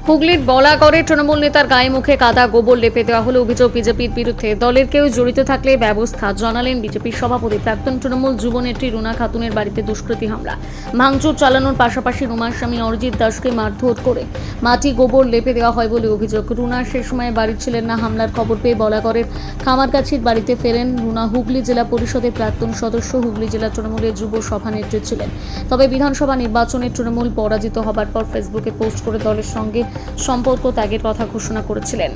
হুগলির বলাগড়ে তৃণমূল নেতার গায়ে মুখে কাদা গোবর লেপে দেওয়া হলো। অভিযোগ বিজেপির বিরুদ্ধে। দলের কেউ জড়িত থাকলে ব্যবস্থা জানালেন বিজেপির সভাপতি। প্রাক্তন তৃণমূল যুবনেত্রী রুনা খাতুনের বাড়িতে দুষ্কৃতী হামলা, ভাঙচুর চালানোর পাশাপাশি রুমার স্বামী অরিজিৎ দাসকে মারধর করে মাটি গোবর লেপে দেওয়া হয় বলে অভিযোগ। রুনা সে সময় বাড়ি ছিলেন না। হামলার খবর পেয়ে বলাগড়ের খামারগাছির বাড়িতে ফেরেন রুনা। হুগলি জেলা পরিষদের প্রাক্তন সদস্য, হুগলি জেলা তৃণমূলের যুব সভানেত্রী ছিলেন। তবে বিধানসভা নির্বাচনে তৃণমূল পরাজিত হবার পর ফেসবুকে পোস্ট করে দলের সঙ্গে সম্পর্ক ত্যাগের কথা ঘোষণা করেছিলেন।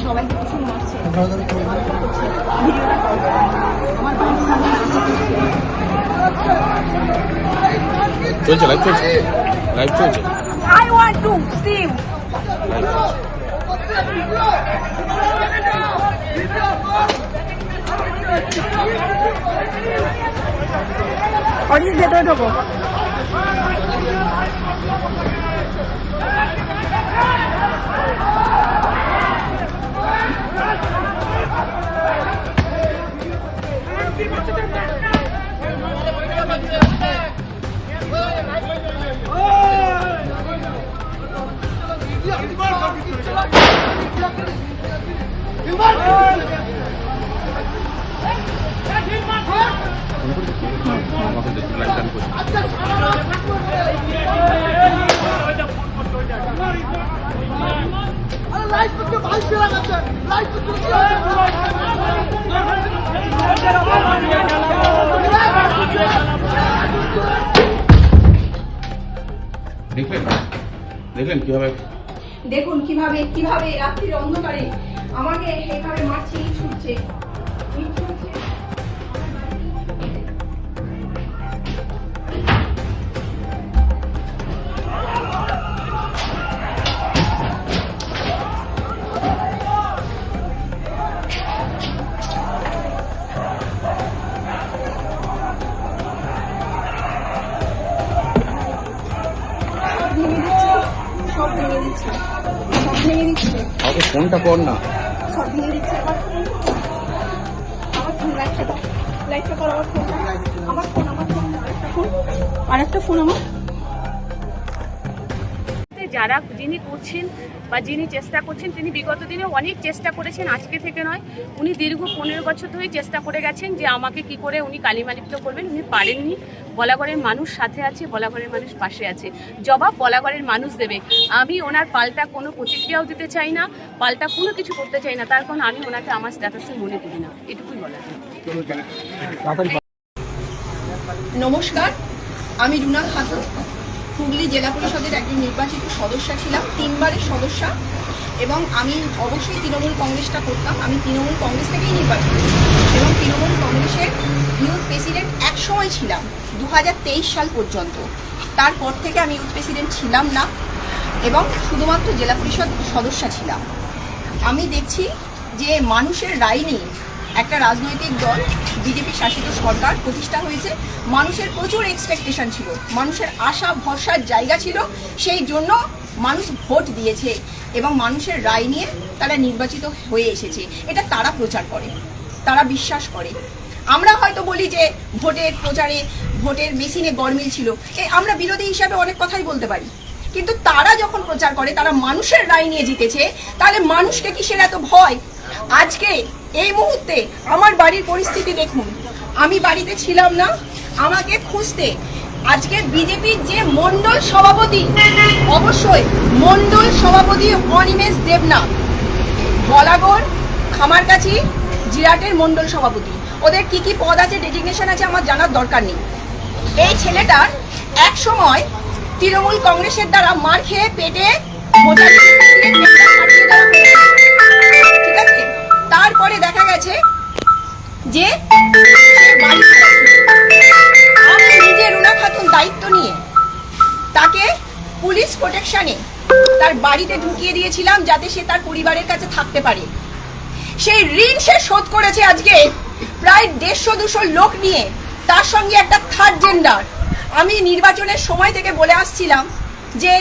সবাই কিছু মারছে চলছে লাইভ চলছে লাইভ চলছে I want to see you. Arijit ভেতরে ঢোকো। দেখলেন কিভাবে দেখুন কিভাবে কিভাবে রাত্রির অন্ধকারে আমাকে এভাবে মারছে, ইট ছুটছে। সব ভেঙে দিচ্ছে, সব ভেঙে দিচ্ছে, আমাকে ফোনটা কর না। সব ভেঙে দিচ্ছে। আমার ফোন লাইটটা দাও, লাইটটা করো। আমার ফোন আর একটা ফোন আমার। যারা যিনি করছেন বা যিনি চেষ্টা করছেন, তিনি বিগত দিনে অনেক চেষ্টা করেছেন, আজকে থেকে নয়। উনি দীর্ঘ 15 বছর ধরেই চেষ্টা করে গেছেন যে আমাকে কি করে উনি কালিমালিপ্ত করবেন। উনি পারেননি। বলাগড়ের মানুষ সাথে আছে, বলাগড়ের মানুষ পাশে আছে। জবাব বলাগড়ের মানুষ দেবে। আমি ওনার পাল্টা কোনো প্রতিক্রিয়াও দিতে চাই না, পাল্টা কোনো কিছু করতে চাই না। তার কারণ আমি ওনাকে আমার স্ট্যাটাসে মনে করি না, এটুকুই বলা যায়। নমস্কার, আমি রুনা খাতুন, হুগলি জেলা পরিষদের একজন নির্বাচিত সদস্য ছিলাম, 3 বারের সদস্য। এবং আমি অবশ্যই তৃণমূল কংগ্রেসটা করতাম। আমি তৃণমূল কংগ্রেস থেকেই নির্বাচিত এবং তৃণমূল কংগ্রেসের ইউথ প্রেসিডেন্ট এক সময় ছিলাম 2023 সাল পর্যন্ত। তারপর থেকে আমি ইউথ প্রেসিডেন্ট ছিলাম না এবং শুধুমাত্র জেলা পরিষদ সদস্য ছিলাম। আমি দেখছি যে মানুষের রায় নিয়ে একটা রাজনৈতিক দল, বিজেপি শাসিত সরকার প্রতিষ্ঠা হয়েছে। মানুষের প্রচুর এক্সপেকটেশন ছিল, মানুষের আশা ভরসার জায়গা ছিল, সেই জন্য মানুষ ভোট দিয়েছে এবং মানুষের রায় নিয়ে তারা নির্বাচিত হয়ে এসেছে। এটা তারা প্রচার করে, তারা বিশ্বাস করে। আমরা হয়তো বলি যে ভোটের প্রচারে ভোটের মেশিনে গরমিল ছিল, আমরা বিরোধী হিসাবে অনেক কথাই বলতে পারি, কিন্তু তারা যখন প্রচার করে তারা মানুষের রায় নিয়ে জিতেছে, তাহলে মানুষকে কিসের এত ভয়? আজকে এই মুহূর্তে আমার বাড়ির পরিস্থিতি দেখুন, আমি বাড়িতে ছিলাম না, আমাকে খুঁজতে আজকে বিজেপির যে মন্ডল সভাপতি, অবশ্যই মন্ডল সভাপতি অনিমেষ দেবনাথ, বলাগড় খামারগাছি জিরাটের মন্ডল সভাপতি, ওদের কি কি পদ আছে, ডেজিগনেশন আছে, আমার জানার দরকার নেই। এই ছেলেটার এক সময় তৃণমূল কংগ্রেসের দ্বারা মার খেয়ে পেটে ঠিক আছে, তারপরে দেখা গেছে যে আমি নিজে রুনা খাতুন দায়িত্ব নিয়ে তাকে পুলিশ প্রোটেকশনে তার বাড়িতে ঢুকিয়ে দিয়েছিলাম যাতে সে তার পরিবারের কাছে থাকতে পারে। সেই ঋণ সে শোধ করেছে আজকে প্রায় 150-200 লোক নিয়ে, তার সঙ্গে একটা থার্ড জেন্ডার। আমি নির্বাচনের সময় থেকে বলে আসছিলাম যে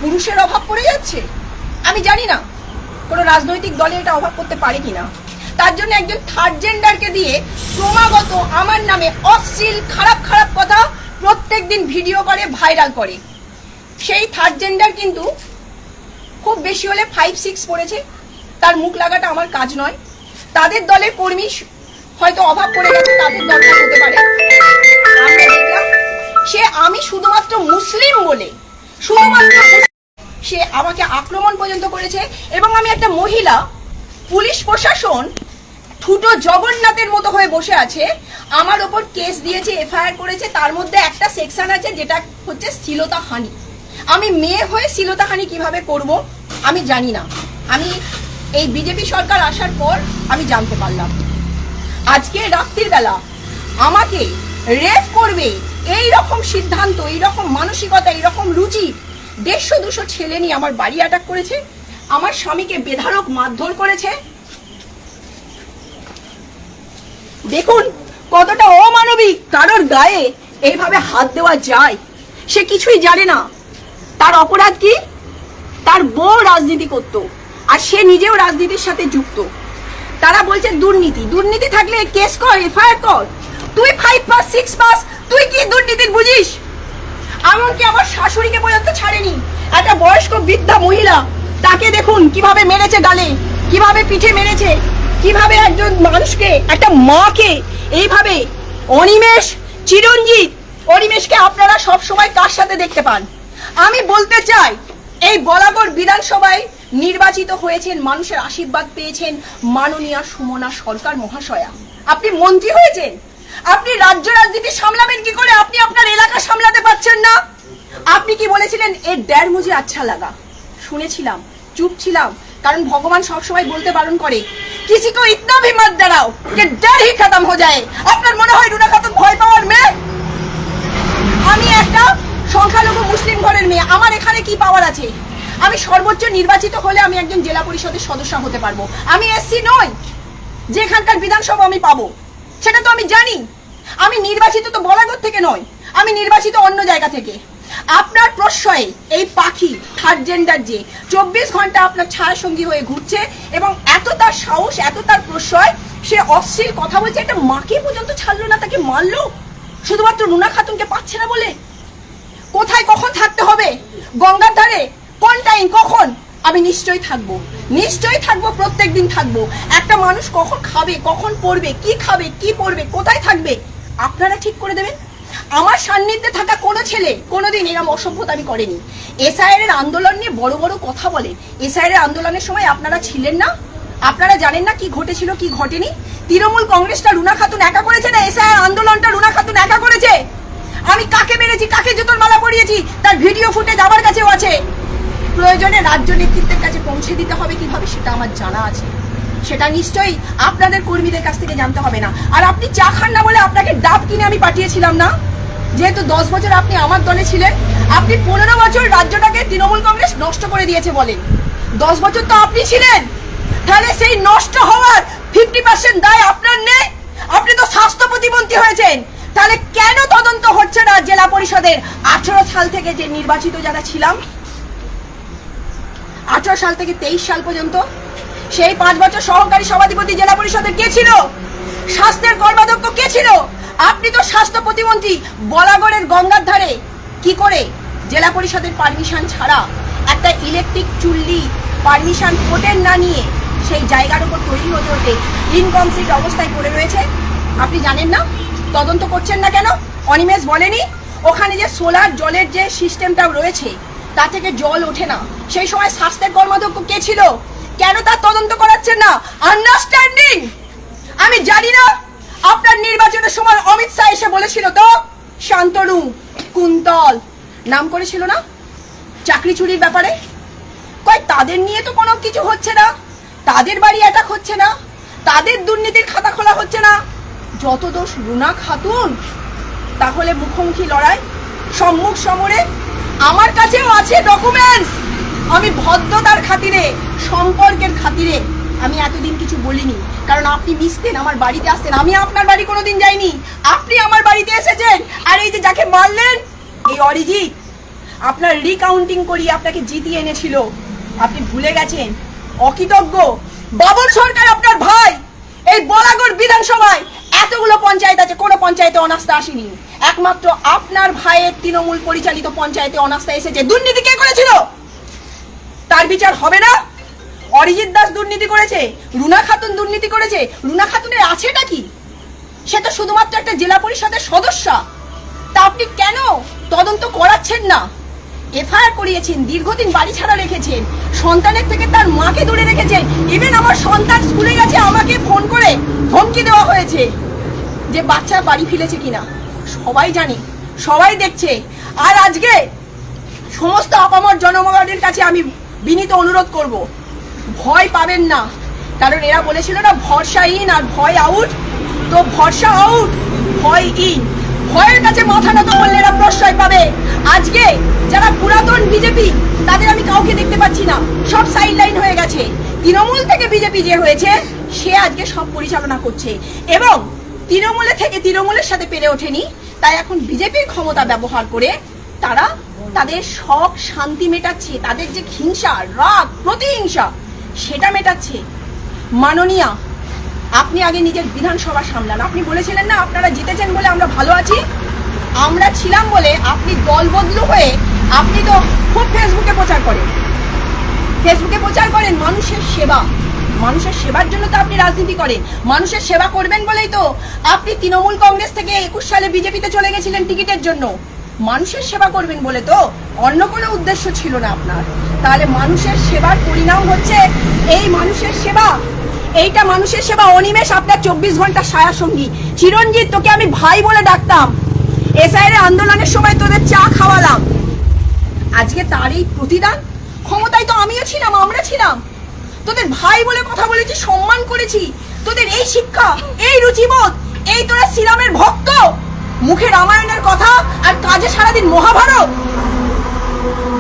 পুরুষের অভাব পড়ে যাচ্ছে, আমি জানি না কোনো রাজনৈতিক দলে এটা অভাব করতে পারে কিনা। তার জন্য একজন থার্ড জেন্ডারকে দিয়ে ক্রমাগত আমার নামে অশ্লীল খারাপ খারাপ কথা প্রত্যেকদিন ভিডিও করে ভাইরাল করে। সেই থার্ড জেন্ডার কিন্তু খুব বেশি হলে 5-6 পড়েছে, তার মুখ লাগাটা আমার কাজ নয়। তাদের দলের কর্মী হয়তো অভাব পড়ে গেছে, তাদের দরকার হতে পারে। আমরা দেখলাম সে আমি শুধুমাত্র মুসলিম বলে সে আমাকে আক্রমণ পর্যন্ত করেছে। এবং আমি একটা মহিলা, পুলিশ প্রশাসন ঠুটো জগন্নাথের মতো হয়ে বসে আছে, আমার ওপর কেস দিয়েছে, এফআইআর করেছে। তার মধ্যে একটা সেকশন আছে যেটা হচ্ছে শ্লীলতাহানি। আমি মেয়ে হয়ে শ্লীলতাহানি কিভাবে করব আমি জানি না। আমি এই বিজেপি সরকার আসার পর আমি জানতে পারলাম। আজকে রাত্রির বেলা আমাকে রেপ করবে এই রকম সিদ্ধান্ত, এই রকম মানসিকতা, এই রকম রুচি 150-200 ছেলে নিয়ে আমার বাড়ি অ্যাটাক করেছে, আমার স্বামীকে বেধড়ক মারধর করেছে। দেখুন কতটা অমানবিক, কারোর গায়ে এইভাবে হাত দেওয়া যায়। সে কিছুই জানে না। তার অপরাধ কি? তার বউ রাজনীতি করত আর সে নিজেও রাজনীতির সাথে যুক্ত। তারা বলছে দুর্নীতি, দুর্নীতি থাকলে কেস কর, এফআইআর কর। তুই 5 পাস 6 পাস, তুই কি দুর্নীতির বুঝিস? এমনকি আমার শাশুড়িকে পর্যন্ত ছাড়েনি। একটা বয়স্ক বৃদ্ধা মহিলা, তাকে দেখুন কিভাবে মেরেছে গালে, কিভাবে পিঠে মেরেছে, কিভাবে একজন মানুষকে, একটা মাকে এইভাবে। অনিমেষ, চিরঞ্জিত, অনিমেষকে আপনারা সব সময় কার সাথে দেখতে পান? আমি বলতে চাই, এই বলাগড় বিধানসভায় নির্বাচিত হয়েছেন, মানুষের আশীর্বাদ পেয়েছেন মাননীয়া সুমনা সরকার মহাশয়া। আপনি মন্ত্রী হয়েছেন, আপনি রাজ্য রাজনীতি সামলাবেন কি করে? আপনি আপনার এলাকা সামলাতে পারছেন না। আপনি কি বলেছিলেন? এ ড্যার মুঝে আচ্ছা লাগা। শুনেছিলাম, চুপ ছিলাম, কারণ ভগবান সবসময় বলতে বারণ করে, কিসি কো ইতনা ভি মত ডরাও কে ডর হি খতম হো যায়। আপনার মনে হয় রুনা খাতুন ভয় পাওয়ার মেয়ে? আমি একটা সংখ্যালঘু মুসলিম ঘরের মেয়ে, আমার এখানে কি পাওয়ার আছে? আমি সর্বোচ্চ নির্বাচিত হলে আমি একজন জেলা পরিষদের সদস্য হতে পারবো। আমি এসসি নই, যে এখানকার বিধানসভা আমি পাবো সেটা তো আমি জানি। আমি নির্বাচিত তো বলাগড় থেকে নয়, আমি নির্বাচিত অন্য জায়গা থেকে। আপনার প্রশ্রয়ে এই পাখি থার্ড জেন্ডার যে 24 ঘন্টা আপনার ছায়া সঙ্গী হয়ে ঘুরছে, এবং এত তার সাহস, এত তার প্রশ্রয়, সে অশ্লীল কথা বলছে। একটা মাকে পর্যন্ত ছাড়লো না, তাকে মারলো শুধুমাত্র রুনা খাতুনকে পাচ্ছে না বলে। কোথায় কখন থাকতে হবে, গঙ্গার ধারে কোন টাইম কখন? আমি নিশ্চয়ই থাকবো, নিশ্চয়ই থাকবো, প্রত্যেক দিন থাকবো। একটা মানুষ কখন খাবে, কখন পড়বে, কি খাবে, কি পড়বে, কোথায় থাকবে, আপনারা ঠিক করে দেবেন। আমার সান্নিধ্যে থাকা কোনো ছেলে কোনোদিন এরকম অসভ্যতা আমি করেনি। এসআইআর এর আন্দোলন নিয়ে বড় বড় কথা বলে। এসআইআর এর আন্দোলনের সময় আপনারা ছিলেন না, আপনারা জানেন না কি ঘটেছিল কি ঘটেনি। তৃণমূল কংগ্রেসটা রুনা খাতুন একা করেছে না এসআইআর আন্দোলনটা রুনা খাতুন একা করেছে? আমি কাকে মেরেছি, কাকে জুতোর মালা পরিয়েছি, তার ভিডিও ফুটেজ আমার কাছেও আছে। প্রয়োজনে রাজ্য নেতৃত্বের কাছে পৌঁছে দিতে হবে কিভাবে সেটা আমার জানা আছে। সেটা নিশ্চয়ই আপনাদের কর্মীদের কাছ থেকে জানতে হবে না। আর আপনি চা খান না বলে আপনাকে ডাব কিনে আমি পাঠিয়েছিলাম না? যেহেতু 10 বছর আপনি আমার দলে ছিলেন, আপনি 15 বছর রাজ্যটাকে তৃণমূল কংগ্রেস নষ্ট করে দিয়েছে বলেন। 10 বছর তো আপনি ছিলেন, তাহলে সেই নষ্ট হওয়ার 50% দায় আপনার নেই? আপনি তো স্বাস্থ্য প্রতিমন্ত্রী হয়েছেন, তাহলে কেন তদন্ত হচ্ছে না জেলা পরিষদের 18 সাল থেকে যে নির্বাচিত যারা ছিলাম, 18 সাল থেকে 23 সাল পর্যন্ত সেই 5 বছর সহকারী সভাধিপতি জেলা পরিষদের কে ছিল? স্বাস্থ্যের কর্মাধ্যক্ষ কে ছিল? আপনি তো স্বাস্থ্য প্রতিমন্ত্রী। বলাগড়ের গঙ্গার ধারে কি করে জেলা পরিষদের পারমিশন ছাড়া একটা ইলেকট্রিক চুল্লি পারমিশন কোর্টের না নিয়ে সেই জায়গার উপর তৈরি হতে হতে ইনকমপ্লিট অবস্থায় পড়ে রয়েছে? আপনি জানেন না? তদন্ত করছেন না কেন? অনিমেষ বলেনি ওখানে যে সোলার জলের যে সিস্টেমটা রয়েছে তা থেকে জল ওঠে না, সেই সময় স্বাস্থ্যের কর্মাধ্যক্ষ কে ছিল? কেন তার তদন্ত করাচ্ছেন না? আন্ডারস্ট্যান্ডিং। আমি জানি না আপনার নির্বাচনের সময় অমিত শাহ এসে বলেছিল তো, শান্তনু কুন্তল নাম করেছিল না চাকরি চুরির ব্যাপারে? কয় তাদের নিয়ে তো কোনো কিছু হচ্ছে না, তাদের বাড়ি অ্যাটাক হচ্ছে না, তাদের দুর্নীতির খাতা খোলা হচ্ছে না, যত দোষ রুনা খাতুন। তাহলে মুখোমুখি লড়াই, সম্মুখ সমরে, আমার কাছেও আছে ডকুমেন্টস। আমি ভদ্রতার খাতিরে, সম্পর্কের খাতিরে আমি এতদিন কিছু বলিনি, কারণ আপনি মিশতেন, আমার বাড়িতে আসতেন। আমি আপনার বাড়ি কোনোদিন যাইনি, আপনি আমার বাড়িতে এসেছেন। আর এই যে যাকে মারলেন, এই অরিজিৎ, আপনার রিকাউন্টিং করিয়ে আপনাকে জিতিয়ে এনেছিল, আপনি ভুলে গেছেন, অকৃতজ্ঞ। বাবুল সরকার আপনার ভাই, এই বলাগড় বিধানসভায় এতগুলো পঞ্চায়েত আছে, কোনো পঞ্চায়েতে অনাস্থা আসেনি, একমাত্র আপনার ভাইয়ের তৃণমূল পরিচালিত পঞ্চায়েতে অনাস্থা এসেছে। দুর্নীতি কে করেছিল? তার বিচার হবে না? অরিজিৎ দাস দুর্নীতি করেছে, রুনা খাতুন দুর্নীতি করেছে। রুনা খাতুনের আছেটা কি? সে তো শুধুমাত্র একটা জেলা পরিষদের সদস্য। তা আপনি কেন তদন্ত করাচ্ছেন না? এফআইআর করিয়েছেন, দীর্ঘদিন বাড়ি ছাড়া রেখেছেন, সন্তানের থেকে তার মাকে দূরে রেখেছেন। ইভেন আমার সন্তান স্কুলে গেছে, আমাকে ফোন করে ধমকি দেওয়া হয়েছে যে বাচ্চা বাড়ি ফিরেছে কিনা। সবাই জানে, সবাই দেখছে। আর আজকে সমস্ত আপামর জনগণের কাছে আমি বিনীত অনুরোধ করব, ভয় পাবেন না। কারণ এরা বলেছিল না ভরসা ইন আর ভয় আউট, তো ভরসা আউট, ভয় ইন। ভয়ের কাছে মাথা নত করলে এরা প্রশ্রয় পাবে। আজকে যারা পুরাতন বিজেপি, তাদের আমি কাউকে দেখতে পাচ্ছি না, সব সাইড লাইন হয়ে গেছে। তৃণমূল থেকে বিজেপি যে হয়েছে, সে আজকে সব পরিচালনা করছে, এবং তৃণমূলে থেকে তৃণমূলের সাথে পেরে ওঠেনি, তাই এখন বিজেপির ক্ষমতা ব্যবহার করে তারা তাদের শখ শান্তি মেটাচ্ছে, তাদের যে হিংসা, রাগ, প্রতিহিংসা, সেটা মেটাচ্ছে। মাননীয়া, আপনি আগে নিজের বিধানসভা সামলান। আপনি বলেছিলেন না আপনারা জিতেছেন বলে আমরা ভালো আছি, আমরা ছিলাম বলে আপনি দল বদলু হয়ে আপনি তো খুব ফেসবুকে প্রচার করেন, মানুষের সেবা, মানুষের সেবার জন্য তো আপনি রাজনীতি করেন। মানুষের সেবা করবেন বলেই তো আপনি তৃণমূল কংগ্রেস থেকে 21 সালে বিজেপিতে চলে গেছিলেন টিকিটের জন্য। মানুষের সেবা করবেন বলে তো, অন্য কোনো উদ্দেশ্য ছিল না আপনার। তাহলে মানুষের সেবার পরিণাম হচ্ছে এই মানুষের সেবা। এইটা মানুষের সেবা। অনিমেষ আপনার 24 ঘন্টা ছায়া সঙ্গী। চিরঞ্জিত, তোকে আমি ভাই বলে ডাকতাম, এসআইআর আন্দোলনের সময় তোদের চা খাওয়ালাম, আজকে তার এই প্রতিদান। ক্ষমতায় তো আমিও ছিলাম, আমরা ছিলাম, তোদের ভাই বলে কথা বলেছি, সম্মান করেছি। তোদের এই শিক্ষা, এই রুচিবোধ, এই তোরা শ্রীরামের ভক্ত, মুখে রামায়ণের কথা আর কাজে সারাদিন মহাভারত।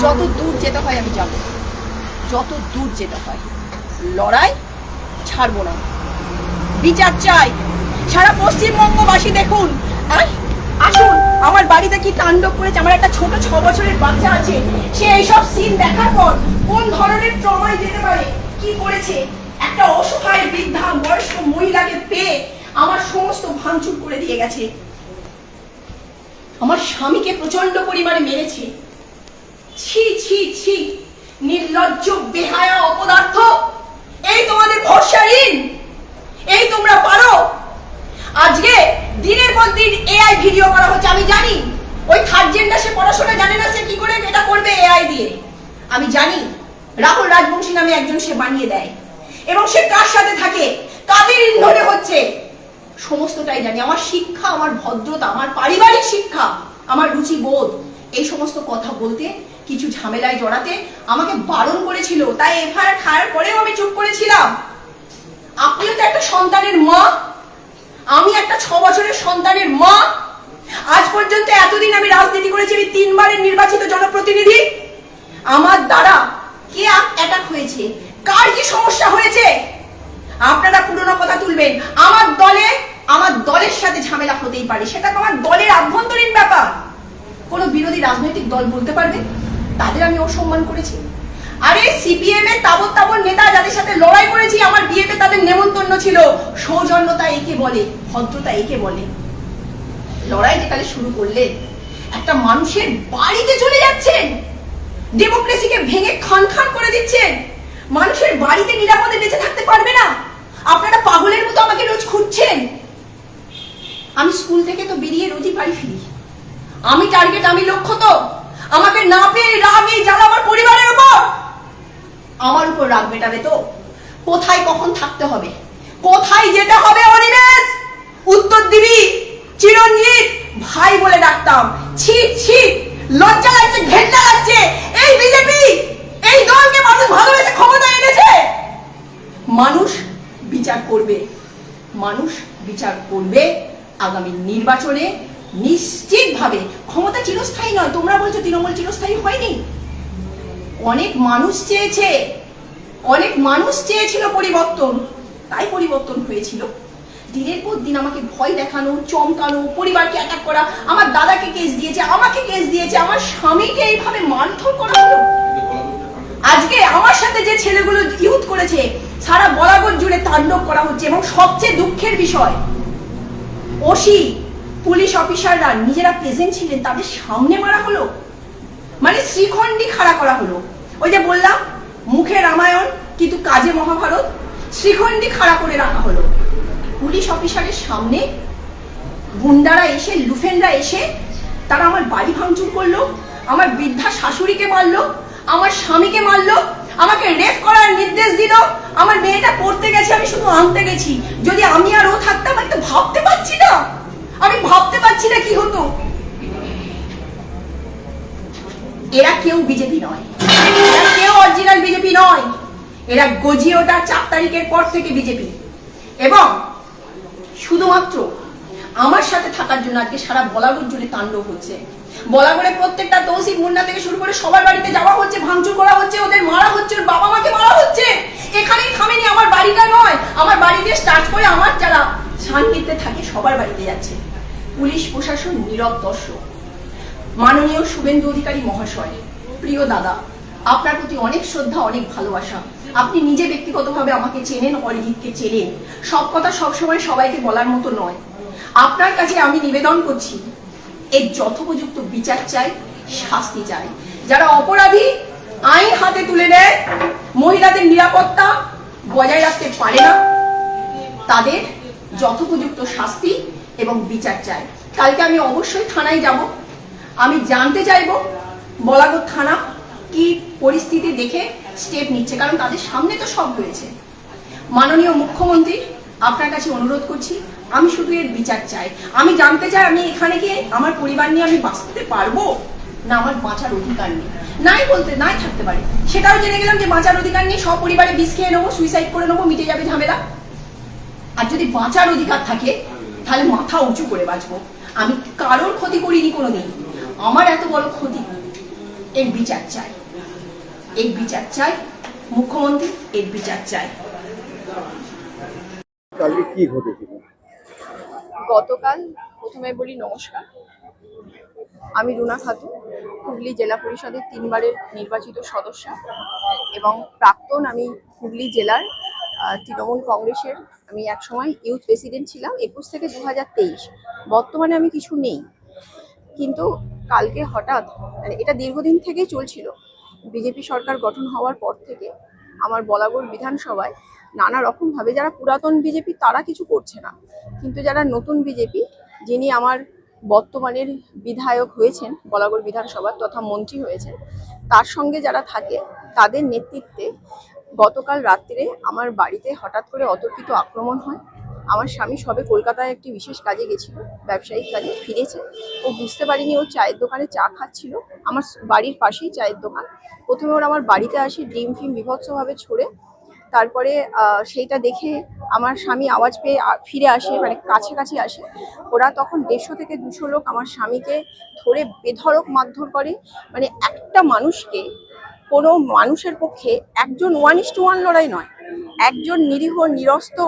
যত দূর যেতে হয় আমি যাব, যত দূর যেতে হয়। লড়াই ছাড়বো না, বিচার চাই। সারা পশ্চিমবঙ্গবাসী দেখুন, আসুন আমার বাড়িতে কি তাণ্ডব করেছে। আমার একটা ছোট 6 বছরের বাচ্চা আছে, সে এইসব সিন দেখার পর কোন ধরনের ট্রমায় যেতে পারে, কি করেছে। একটা অসহায় বৃদ্ধা বয়স্ক মহিলাকে পেয়ে আমার সমস্ত ভাঙচুর করে দিয়ে গেছে, আমার স্বামীকে প্রচন্ড পরিমাণে মেরেছে। ছি ছি ছি, নির্লজ্জ, বেহায়া, অপদার্থ। এই তোমাদের ভরসাহীন, এই তোমরা পারো। আজকে দিনের পর দিন এআই ভিডিও করা হচ্ছে। আমি জানি ওই থার্ড জেন্ডার, সে পড়াশোনা জানে না, সে কি করে এটা করবে এআই দিয়ে। আমি জানি রাহুল রাজবংশী নামে একজন সে বানিয়ে দেয়, এবং সে কার সাথে থাকে, কাদের ইন্ধনে হচ্ছে, সমস্তটাই জানি। আমার শিক্ষা, আমার ভদ্রতা, আমার পারিবারিক শিক্ষা, আমার রুচিবোধ, এই সমস্ত কথা বলতে, কিছু ঝামেলায় জড়াতে আমাকে বারণ করেছিল। তাই এফআইআর খাওয়ার পরেও আমি চুপ করেছিলাম। আপনিও তো একটা সন্তানের মা, আমি একটা 6 বছরের সন্তানের মা। আজ পর্যন্ত এতদিন আমি রাজনীতি করেছি, আমি 3 বারের নির্বাচিত জনপ্রতিনিধি। আমার দ্বারা কে অ্যাটাক হয়েছে, কার কি সমস্যা হয়েছে, আপনারা পুরনো কথা তুলবেন। আমার দলের সাথে ঝামেলা হতেই পারে, সেটা তো আমার দলের আভ্যন্তরীণ ব্যাপার। কোন বিরোধী রাজনৈতিক দল বলতে পারবে তাদের আমি অসম্মান করেছি? আরে সিপিএম এর তাবৎ তাবৎ নেতা যাদের সাথে লড়াই করেছি, আমার বিয়েতে তাদের নেমন্তন্ন ছিল। সৌজন্যতা একে বলে, ভদ্রতা একে বলে। লড়াই যেখানে শুরু করলেন, একটা মানুষের বাড়িতে চলে যাচ্ছেন, ডেমোক্রেসিকে ভেঙে খান খান করে দিচ্ছেন। মানুষের বাড়িতে নিরাপদে বেঁচে থাকতে পারবে না। আপনারা পাগলের মতো আমাকে রোজ খুঁজছেন। আমি স্কুল থেকে তো বেরিয়ে রোজই বাড়ি ফিরি। আমি টার্গেট, আমি লক্ষ্য। তো আমাকে না পেয়ে রাগে জ্বালা আমার পরিবারের উপর, আমার উপর রাগ মেটাবে তো। কোথায় কখন থাকতে হবে, কোথায় যেতে হবে, অনিমেষ উত্তর দিবি। চিরঞ্জিত ভাই বলে ডাকতাম, ছি ছি, লজ্জা লাগছে, ঘেন্না লাগছে। এই বিজেপি, এই দলকে মানুষ করবে আগামী নির্বাচনে নিশ্চিতভাবে। ক্ষমতা চিরস্থায়ী নয়, তোমরা বলছো তৃণমূল চিরস্থায়ী হয়নি। অনেক মানুষ চেয়েছে, অনেক মানুষ চেয়েছিল পরিবর্তন, তাই পরিবর্তন হয়েছিল। দিনের পর দিন আমাকে ভয় দেখানো, চমকানো, পরিবারকে অ্যাটাক করা, আমার দাদাকে কেস দিয়েছে, আমাকে কেস দিয়েছে, আমার স্বামীকে এইভাবে মারধর করা হলো। আজকে আমার সাথে যে ছেলেগুলো ইউথ করেছে সারা বলাগড় জুড়ে তাণ্ডব করা হচ্ছে। এবং সবচেয়ে দুঃখের বিষয়, ওসি পুলিশ অফিসাররা নিজেরা প্রেজেন্ট ছিলেন, তাদের সামনে মারা হলো। মানে শ্রীখণ্ডী খাড়া করা হলো। ওই যে বললাম মুখে রামায়ণ কিন্তু কাজে মহাভারত, শ্রীখণ্ডী খাড়া করে রাখা হলো। পুলিশ অফিসারের সামনে গুন্ডারা এসে, লুফেনরা এসে তারা আমার বাড়ি ভাঙচুর করলো, আমার বৃদ্ধা শাশুড়িকে মারলো, আমার স্বামীকে মারলো, আমাকে রেপ করার নির্দেশ দিল। আমার মেয়েটা পড়তে গেছে, আমি শুধু আনতে গেছি। যদি আমি আর ও থাকতাম, আমি তো ভাবতে পারছি না, আমি ভাবতে পারছি না কি হতো। এরা কেউ বিজেপি নয়, এরা কেউ অরিজিনাল বিজেপি নয়, এরা গজিয়ে ওঠা 4 তারিখের পর থেকে বিজেপি। এবং শুধুমাত্র আমার সাথে থাকার জন্য আজকে সারা বলাগড় জুড়ে তাণ্ডব হচ্ছে। বলাগড়ে প্রত্যেকটা তৌসিফ মুন্না থেকে শুরু করে সবার বাড়িতে যাওয়া হচ্ছে, ভাঙচুর করা হচ্ছে, ওদের মারা হচ্ছে, ওর বাবা মাকে মারা হচ্ছে। এখানেই থামেনি, আমার বাড়িটা নয়, আমার বাড়িতে স্টার্ট করে আমার যারা শান্তিতে থাকে সবার বাড়িতে যাচ্ছে। পুলিশ প্রশাসন নীরব দর্শক। মাননীয় শুভেন্দু অধিকারী মহাশয়, প্রিয় দাদা, আপনার প্রতি অনেক শ্রদ্ধা, অনেক ভালোবাসা। আপনি নিজে ব্যক্তিগতভাবে আমাকে চেনেন, অরিজিৎকে চেনেন। সব কথা সবসময় সবাইকে বলার মতো নয়। আপনার কাছে আমি নিবেদন করছি, এর যথোপযুক্ত বিচার চাই, শাস্তি চাই। যারা অপরাধী আইন হাতে তুলে নেয়, মহিলাদের নিরাপত্তা বজায় রাখতে পারে না, তাদের যথোপযুক্ত শাস্তি এবং বিচার চাই। কালকে আমি অবশ্যই থানায় যাব, আমি জানতে চাইব বলাগড় থানা কি পরিস্থিতি দেখে স্টেপ নিচ্ছে, কারণ তাদের সামনে তো সব হয়েছে। মাননীয় মুখ্যমন্ত্রী, আপনার কাছে অনুরোধ করছি, আমি শুধু এর বিচার চাই। আমি জানতে চাই আমি এখানে গিয়ে আমার পরিবার নিয়ে আমি বাঁচতে পারবো না, আমার বাঁচার অধিকার নেই। নাই থাকতে পারে, সেটাও জেনে গেলাম যে বাঁচার অধিকার নেই, সব পরিবারে বিষ খেয়ে নেবো, সুইসাইড করে নেবো, মিটে যাবে ঝামেলা। আর যদি বাঁচার অধিকার থাকে তাহলে মাথা উঁচু করে বাঁচবো। আমি কারোর ক্ষতি করিনি কোনোদিন, আমার এত বড় ক্ষতি, এর বিচার চাই, এর বিচার চাই। মুখ্যমন্ত্রী, এর বিচার চাই। কালকে কি ঘটেছিল? গতকাল প্রথমে বলি নমস্কার, আমি রুনা খাতুন, হুগলি জেলা পরিষদের 3 বারের নির্বাচিত সদস্য এবং প্রাক্তন আমি হুগলি জেলার তৃণমূল কংগ্রেসের আমি একসময় ইউথ প্রেসিডেন্ট ছিলাম 21 থেকে 2023। বর্তমানে আমি কিছু নেই, কিন্তু কালকে হঠাৎ, এটা দীর্ঘদিন থেকেই চলছিল, বিজেপি সরকার গঠন হওয়ার পর থেকে আমার বলাগড় বিধানসভায় নানা রকমভাবে যারা পুরাতন বিজেপি তারা কিছু করছে না, কিন্তু যারা নতুন বিজেপি, যিনি আমার বর্তমানের বিধায়ক হয়েছেন বলাগড় বিধানসভার তথা মন্ত্রী হয়েছেন, তার সঙ্গে যারা থাকে তাদের নেতৃত্বে গতকাল রাত্রে আমার বাড়িতে হঠাৎ করে অতর্কিত আক্রমণ হয়। আমার স্বামী সবে কলকাতায় একটি বিশেষ কাজে গেছিল, ব্যবসায়িক কাজে ফিরেছে। ও বুঝতে পারিনি, ও চায়ের দোকানে চা খাচ্ছিল, আমার বাড়ির পাশেই চায়ের দোকান। প্রথমে ওরা আমার বাড়িতে আসে, ডিম ফিম বিভৎসভাবে ছড়ে, তারপরে সেইটা দেখে আমার স্বামী আওয়াজ পেয়ে ফিরে আসে, মানে কাছাকাছি আসে। ওরা তখন 150 থেকে 200 লোক আমার স্বামীকে ধরে বেধড়ক মারধর করে। মানে একটা মানুষকে, কোনো মানুষের পক্ষে একজন 1:1 লড়াই নয়, একজন নিরীহ নিরস্ত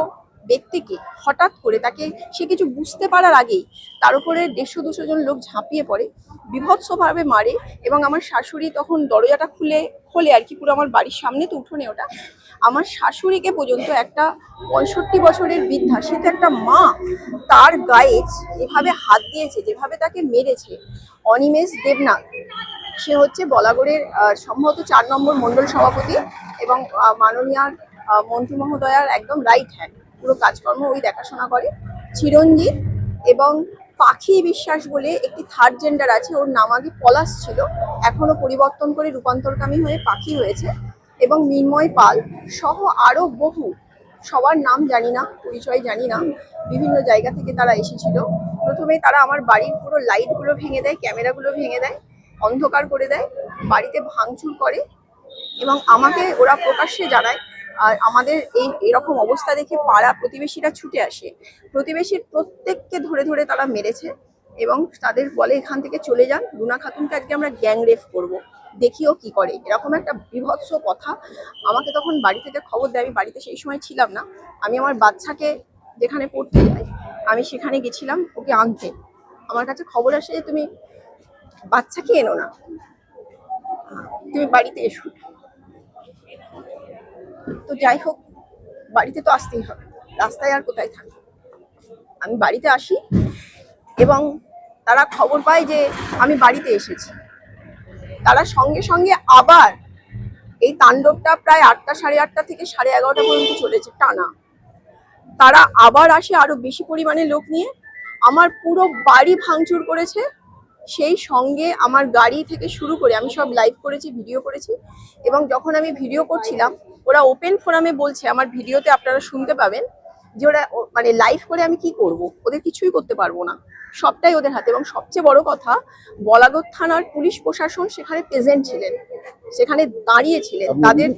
ব্যক্তিকে হঠাৎ করে তাকে সে কিছু বুঝতে পারার আগেই তার উপরে 150-200 জন লোক ঝাঁপিয়ে পড়ে, বিভৎসভাবে মারে। এবং আমার শাশুড়ি তখন দরজাটা খোলে আর কি, পুরো আমার বাড়ির সামনে তো উঠোনে ওটা, আমার শাশুড়িকে পর্যন্ত, একটা 65 বছরের বৃদ্ধা, সে তো একটা মা, তার গায়ে যেভাবে হাত দিয়েছে, যেভাবে তাকে মেরেছে। অনিমেষ দেবনাথ, সে হচ্ছে বলাগড়ের সম্ভবত 4 নম্বর মণ্ডল সভাপতি এবং মাননীয় মন্ত্রী মহোদয়ার একদম রাইট হ্যান্ড, পুরো কাজকর্ম ওই দেখাশোনা করে। চিরঞ্জিত এবং পাখি বিশ্বাস বলে একটি 3rd জেন্ডার আছে, ওর নাম আগে পলাশ ছিল, এখনো পরিবর্তন করে রূপান্তরকামী হয়ে পাখি হয়েছে। এবং মিন্ময় পাল সহ আরো বহু, সবার নাম জানি না, পরিচয় জানি না, বিভিন্ন জায়গা থেকে তারা এসেছিল। প্রথমে তারা আমার বাড়ির পুরো লাইটগুলো ভেঙে দেয়, ক্যামেরাগুলো ভেঙে দেয়, অন্ধকার করে দেয়, বাড়িতে ভাঙচুর করে এবং আমাকে ওরা প্রকাশ্যে জানায় আর আমাদের এরকম অবস্থা দেখে পাড়া প্রতিবেশীরা ছুটে আসে। প্রতিবেশীর প্রত্যেককে ধরে ধরে তারা মেরেছে এবং তাদের বলে এখান থেকে চলে যান, রুনা খাতুনকে আজকে আমরা গ্যাং রেপ করবো, দেখিও কি করে। এরকম একটা বীভৎস কথা আমাকে তখন বাড়ি থেকে খবর দেয়। আমি বাড়িতে সেই সময় ছিলাম না, আমি আমার বাচ্চাকে যেখানে পড়তে যাই আমি সেখানে গেছিলাম ওকে আনতে। আমার কাছে খবর আসে যে তুমি বাচ্চাকে এনো না, তুমি বাড়িতে এসো। তো যাই হোক, বাড়িতে তো আসতেই হবে, রাস্তায় আর কোথায় থাকবে। আমি বাড়িতে আসি এবং তারা খবর পায় যে আমি বাড়িতে এসেছি। তারা সঙ্গে সঙ্গে আবার এই তাণ্ডবটা প্রায় 8টা, সাড়ে 8টা থেকে 11:30 পর্যন্ত চলেছে টানা। তারা আবার আসে আরো বেশি পরিমাণে লোক নিয়ে, আমার পুরো বাড়ি ভাঙচুর করেছে। সেই সঙ্গে আমার গাড়ি থেকে শুরু করে আমি সব লাইভ করেছি, ভিডিও করেছি। এবং যখন আমি ভিডিও করছিলাম ওরা ওপেন ফোরামে বলছে, আমার ভিডিওতে আপনারা শুনতে পাবেন যে ওরা মানে লাইভ করে আমি কি করব, ওদের কিছুই করতে পারবো না, সবটাই ওদের হাতে। এবং সবচেয়ে বড় কথা, বলাগড় থানার পুলিশ প্রশাসন সেখানে প্রেজেন্ট ছিলেন, সেখানে দাঁড়িয়েছিলেন। তাদের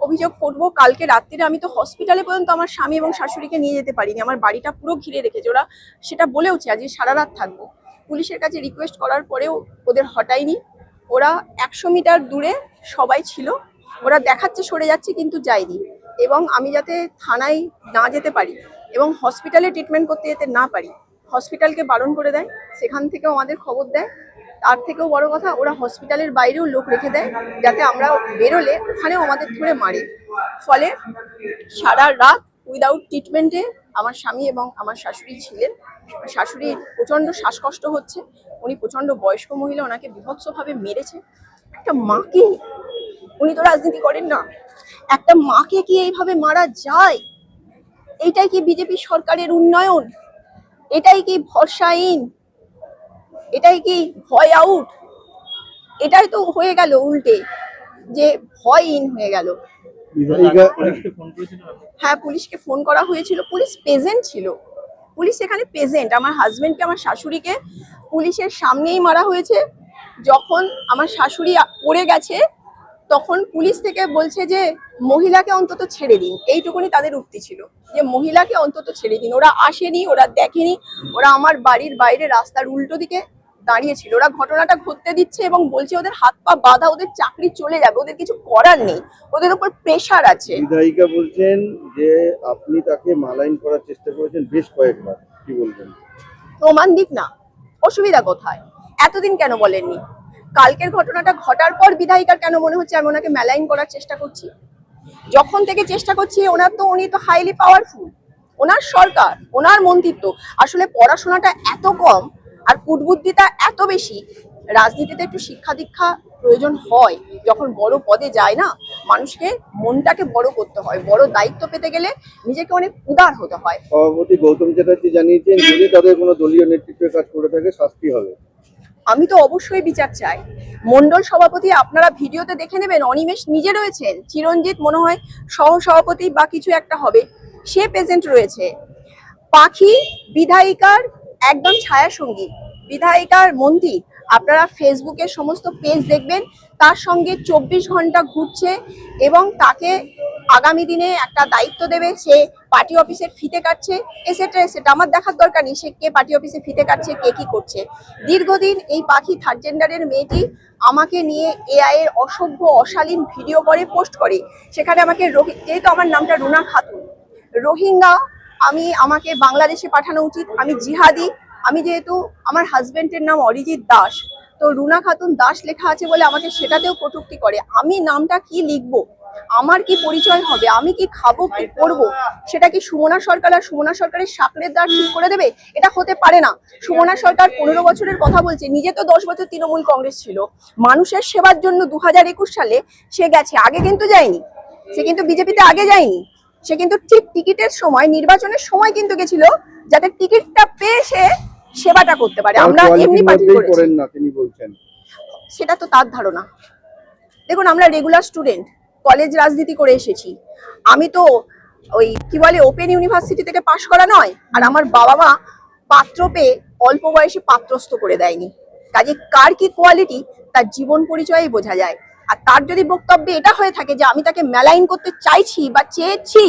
অভিযোগ করবো, কালকে রাত্রিরে আমি তো হসপিটালে পর্যন্ত আমার স্বামী এবং শাশুড়িকে নিয়ে যেতে পারিনি, আমার বাড়িটা পুরো ঘিরে রেখেছে ওরা। সেটা বলেওছে আজকে সারা রাত থাকবো। পুলিশের কাছে রিকোয়েস্ট করার পরেও ওদের হটায়নি। ওরা 100 মিটার দূরে সবাই ছিল, ওরা দেখাচ্ছে সরে যাচ্ছে কিন্তু যায়নি। এবং আমি যাতে থানায় না যেতে পারি এবং হসপিটালে ট্রিটমেন্ট করতে যেতে না পারি, হসপিটালকে বারণ করে দেয়। সেখান থেকেও আমাদের খবর দেয়। তার থেকেও বড় কথা, ওরা হসপিটালের বাইরেও লোক রেখে দেয় যাতে আমরা বেরোলে ওখানেও আমাদের ধরে মারে। ফলে সারা রাত উইদাউট ট্রিটমেন্টে আমার স্বামী এবং আমার শাশুড়ি ছিলেন। শাশুড়ির প্রচণ্ড শ্বাসকষ্ট হচ্ছে, উনি প্রচণ্ড বয়স্ক মহিলা, ওনাকে বিভৎসভাবে মেরেছে। একটা মাকে, উনি তো রাজনীতি করেন না, একটা মাকে কি এইভাবে মারা যায়? এইটাই কি বিজেপি সরকারের উন্নয়ন? এটাই কি ভরসাহীন? এটাই কি ভয় আউট? এটাই তো হয়ে গেল উল্টে, যে ভয়হীন হয়ে গেল। হ্যাঁ, পুলিশকে ফোন করা হয়েছিল, পুলিশ প্রেজেন্ট ছিল, পুলিশ এখানে প্রেজেন্ট। আমার হাজবেন্ডকে, আমার শাশুড়িকে পুলিশের সামনেই মারা হয়েছে। যখন আমার শাশুড়ি পড়ে গেছে তখন পুলিশ থেকে বলছে যে মহিলাকে অন্তত ছেড়ে দিন, এইটুকুনি তাদের উক্তি ছিল যে মহিলাকে অন্তত ছেড়ে দিন। ওরা আসেনি, ওরা দেখেনি, ওরা আমার বাড়ির বাইরে রাস্তার উল্টো দিকে দাঁড়িয়েছিল। ওরা ঘটনাটা ঘটতে দিচ্ছে এবং বলছে ওদের হাত পা বাঁধা, ওদের চাকরি চলে যাবে, ওদের কিছু করার নেই, ওদের উপর প্রেশার আছে। বিধায়িকা বলছেন যে আপনি তাকে মালাইন করার চেষ্টা করেছেন বেশ কয়েকবার, কি বলবেন? প্রমাণ দিক না, অসুবিধা কোথায়? এতদিন কেন বলেননি? কালকের ঘটনাটা ঘটার পর বিধায়িকার কেন মনে হচ্ছে আমি ওনাকে মেলাইন করার চেষ্টা করছি? যখন থেকে চেষ্টা করছি, উনি তো হাইলি পাওয়ারফুল, ওনার সরকার, ওনার মন্ত্রিত্ব। আসলে পড়াশোনাটা এত কম আর কুটবুদ্ধিটা এত বেশি। রাজনীতিতে একটু শিক্ষা দীক্ষা প্রয়োজন হয়, যখন বড় পদে যায় না, মানুষকে মনটাকে বড় করতে হয়, বড় দায়িত্ব পেতে গেলে নিজেকে অনেক উদার হতে হয়। সভাপতি গৌতম চ্যাটার্জি জানিয়েছেন যদি তাদের কোনো দলীয় নেতৃত্বের কাজ করে থাকে শাস্তি হবে। আমি তো অবশ্যই বিচার চাই। মন্ডল সভাপতি আপনারা ভিডিওতে দেখে নেবেন, অনিমেষ নিজে রয়েছেন, চিরঞ্জিত মনে হয় সহ সভাপতি বা কিছু একটা হবে, সে প্রেজেন্ট রয়েছে। পাখি বিধায়িকার একদম ছায়া সঙ্গী, বিধায়িকার মন্ত্রী। আপনারা ফেসবুকের সমস্ত পেজ দেখবেন, তার সঙ্গে 24 ঘন্টা ঘুরছে এবং তাকে আগামী দিনে একটা দায়িত্ব দেবে, সে পার্টি অফিসের ফিতে কাটছে, এসেট্রা এসেট্রা। আমার দেখার দরকার নেই সে কে পার্টি অফিসে ফিতে কাটছে, কে কি করছে। দীর্ঘদিন এই পাখি, থার্ড জেন্ডারের মেয়েটি, আমাকে নিয়ে এআই এর অসভ্য অশালীন ভিডিও করে, পোস্ট করে। সেখানে আমাকে যেহেতু আমার নামটা রুনা খাতুন, রোহিঙ্গা, আমাকে বাংলাদেশে পাঠানো উচিত, আমি জিহাদি। আমি যেহেতু আমার হাজবেন্ডের নাম অরিজিৎ দাস, তো রুনা খাতুন দাস লেখা আছে বলে আমাকে সেটাতেও কটূক্তি করে। আমি নামটা কি লিখবো, আমার কি পরিচয় হবে, আমি কি খাবো, কি করবো, সেটা কি সুমনা সরকার আর সুমনা সরকারের সাকরের দ্বার ঠিক করে দেবে? এটা হতে পারে না। সুমনা সরকার 15 বছরের কথা বলছে, নিজে তো 10 বছর তৃণমূল কংগ্রেস ছিল, মানুষের সেবার জন্য 2021 সালে সে গেছে, আগে কিন্তু যায়নি, সে কিন্তু বিজেপিতে আগে যায়নি, সে কিন্তু ঠিক টিকিটের সময়, নির্বাচনের সময় কিন্তু গেছিল যাতে টিকিটটা পেয়ে সে সেবাটা করতে পারে। আমরা এমনি পার্টি করেন না তিনি বলছেন, সেটা তো তার ধারণা। দেখুন, আমরা রেগুলার স্টুডেন্ট, কলেজ রাজনীতি করে এসেছি। আমি তো ওই কি বলে ওপেন ইউনিভার্সিটি থেকে পাশ করা নয়, আর আমার বাবা মা পাত্র পেয়ে অল্প বয়সে পাত্রস্থ করে দেয়নি। কাজে কার কি কোয়ালিটি তার জীবন পরিচয়ই বোঝা যায়। আর তার যদি বক্তব্যে এটা হয়ে থাকে যে আমি তাকে মেলাইন করতে চাইছি বা চেয়েছি,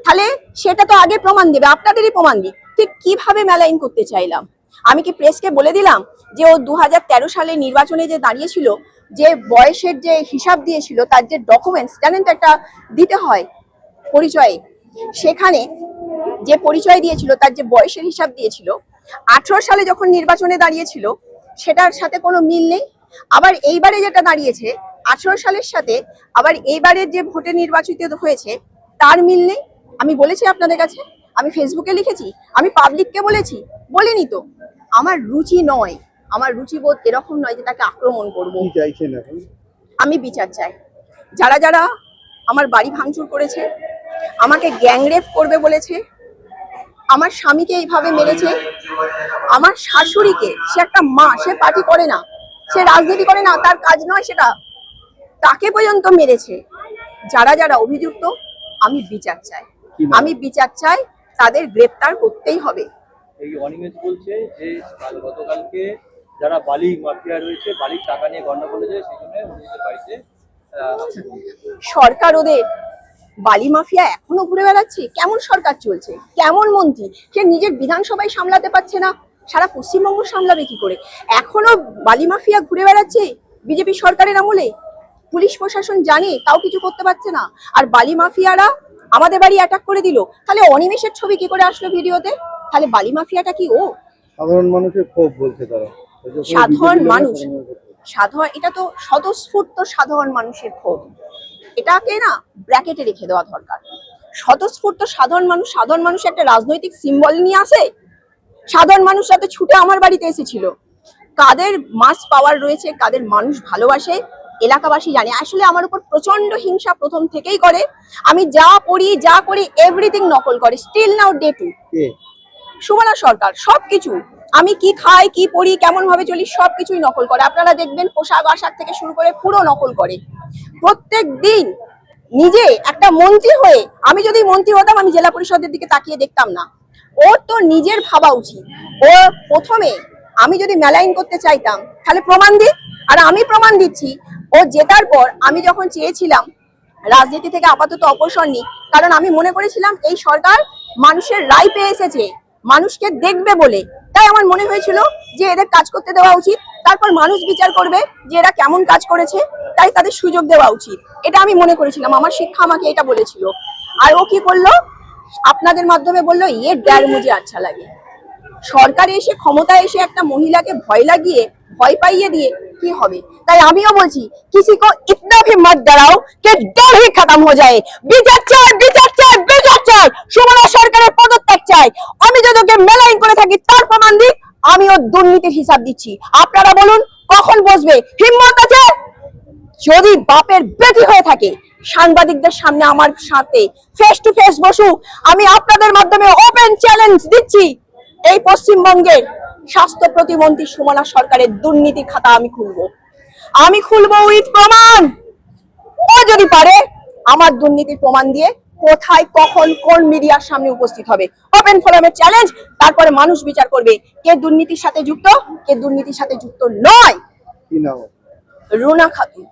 তাহলে সেটা তো আগে প্রমাণ দেবে, আপনাদেরই প্রমাণ দিক ঠিক কিভাবে মেলাইন করতে চাইলাম। আমি কি প্রেসকে বলে দিলাম যে ও 2013 সালে নির্বাচনে যে দাঁড়িয়েছিল, যে বয়সের যে হিসাব দিয়েছিল, তার যে ডকুমেন্টস জানেন তো একটা দিতে হয় পরিচয়ে, সেখানে যে পরিচয় দিয়েছিল তার যে বয়সের হিসাব দিয়েছিল 18 সালে যখন নির্বাচনে দাঁড়িয়েছিল সেটার সাথে কোনো মিল নেই। আবার এইবারে যেটা দাঁড়িয়েছে 18 সালের সাথে আবার এইবারের যে ভোটে নির্বাচিত হয়েছে তার মিল নেই। আমি বলেছি আপনাদের কাছে, আমি ফেসবুকে লিখেছি, আমি পাবলিককে বলেছি, বলিনি তো। আমার রুচি নয়, আমার রুচিবোধ এরকম নয় যে তাকে আক্রমণ করবো। কি চাইছেন এখন? আমি বিচার চাই। যারা যারা আমার বাড়ি ভাঙচুর করেছে, আমাকে গ্যাংরেপ করবে বলেছে, আমার স্বামীকে এইভাবে মেরেছে, আমার শাশুড়িকে, সে একটা মা, সে পার্টি করে না, সে রাজনীতি করে না, তার কাজ নয় সেটা, তাকে পর্যন্ত মেরেছে। যারা যারা অভিযুক্ত, আমি বিচার চাই, আমি বিচার চাই, তাদের গ্রেপ্তার করতেই হবে। এই অনিমেষ বলছে যে গতকালকে যারা বালি মাফিয়া রয়েছে, বালির টাকা নিয়ে গন্ডগোল হয়েছে, সেই জন্য ওদের বাড়িতে সরকার ওদের বালি মাফিয়া এখনো ঘুরে বেড়াচ্ছে। কেমন সরকার চলছে, কেমন মন্ত্রী, সে নিজের বিধানসভায় সামলাতে পারছে না, সারা পশ্চিমবঙ্গ সামলাবে কি করে? এখনো বালি মাফিয়া ঘুরে বেড়াচ্ছে বিজেপি সরকারের আমলে। পুলিশ প্রশাসন জানে, তাও কিছু করতে পারছে না। আর বালি মাফিয়ারা আমাদের বাড়ি অ্যাটাক করে দিল, তাহলে অনিমেষের ছবি কি করে আসলো ভিডিওতে? তাহলে বালি মাফিয়াটা কি ও? সাধারণ মানুষের ক্ষোভ বলছে তারা। সাধারণ মানুষ, সাধারণ, এটা তো স্বতঃস্ফূর্ত সাধারণ মানুষের ক্ষোভ। এটাকে না ব্র্যাকেটে রেখে দেওয়া দরকার। স্বতঃস্ফূর্ত সাধারণ মানুষ, সাধারণ মানুষ একটা রাজনৈতিক সিম্বল নিয়ে আসে। সাধারণ মানুষ যাতে ছুটে আমার বাড়িতে এসেছিল, কাদের মাস পাওয়ার রয়েছে, কাদের মানুষ ভালোবাসে, এলাকাবাসী জানে। আসলে আমার উপর প্রচন্ড হিংসা প্রথম থেকেই করে। আমি যা পড়ি, যা করি, এভরিথিং নকল করে, still now day two. Sumana Sarkar সবকিছু, আমি কি খাই, কি পড়ি, কেমন ভাবে চলি, সবকিছুই নকল করে। আপনারা দেখবেন পোশাক আশাক থেকে শুরু করে পুরো নকল করে প্রত্যেক দিন। নিজে একটা মন্ত্রী হয়ে, আমি যদি মন্ত্রী হতাম, আমি জেলা পরিষদের দিকে তাকিয়ে দেখতাম না। ওর তো নিজের ভাবা উচিত। ও প্রথমে, আমি যদি মেলাইন করতে চাইতাম তাহলে প্রমাণ দিই, আর আমি প্রমাণ দিচ্ছি। ও জেতার পর আমি যখন চেয়েছিলাম রাজনীতি থেকে আপাতত অবসর নিই, কারণ আমি মনে করেছিলাম এই সরকার মানুষের রায় পেয়ে এসেছে, মানুষকে দেখবে বলে, তাই আমার মনে হয়েছিল যে এদের কাজ করতে দেওয়া উচিত। তারপর মানুষ বিচার করবে যে এরা কেমন কাজ করেছে, তাই তাদের সুযোগ দেওয়া উচিত। এটা আমি মনে করেছিলাম, আমার শিক্ষা আমাকে এটা বলেছিল। আর ও কি করলো? আপনাদের মাধ্যমে বললো ইয়ে ড্যার মুঝে আচ্ছা লাগে। সরকারে এসে, ক্ষমতায় এসে একটা মহিলাকে ভয় লাগিয়ে, ভয় পাইয়ে দিয়ে কি হবে? তাই আমিও বলছি, কিসি কো ইতনা ভি মত ডরাও কে ডর হি খতম হয়ে যায়। বিচার চাই, বিচার চাই, বিচার চাই, সুমনা সরকারের পদত্যাগ চাই। আমি যদি ওকে মেলাইন করে থাকি তার প্রমাণ দিই, আমিও দুর্নীতির হিসাব দিচ্ছি। আপনারা বলুন কখন বসবে? হিম্মত আছে? যদি বাপের বেটি হয়ে থাকে, সাংবাদিকদের সামনে আমার সাথে ফেস টু ফেস বসুক। আমি আপনাদের মাধ্যমে ওপেন চ্যালেঞ্জ দিচ্ছি, এই পশ্চিমবঙ্গের স্বাস্থ্য প্রতিমন্ত্রী সুমনা সরকারের দুর্নীতি খাতা আমি খুলবো উইথ প্রমাণ। ও যদি পারে আমার দুর্নীতির প্রমাণ দিয়ে কোথায়, কখন, কোন মিডিয়ার সামনে উপস্থিত হবে, ওপেন ফোরামের চ্যালেঞ্জ। তারপরে মানুষ বিচার করবে কে দুর্নীতির সাথে যুক্ত, কে দুর্নীতির সাথে যুক্ত নয়। কি নাম? রুনা খাতুন।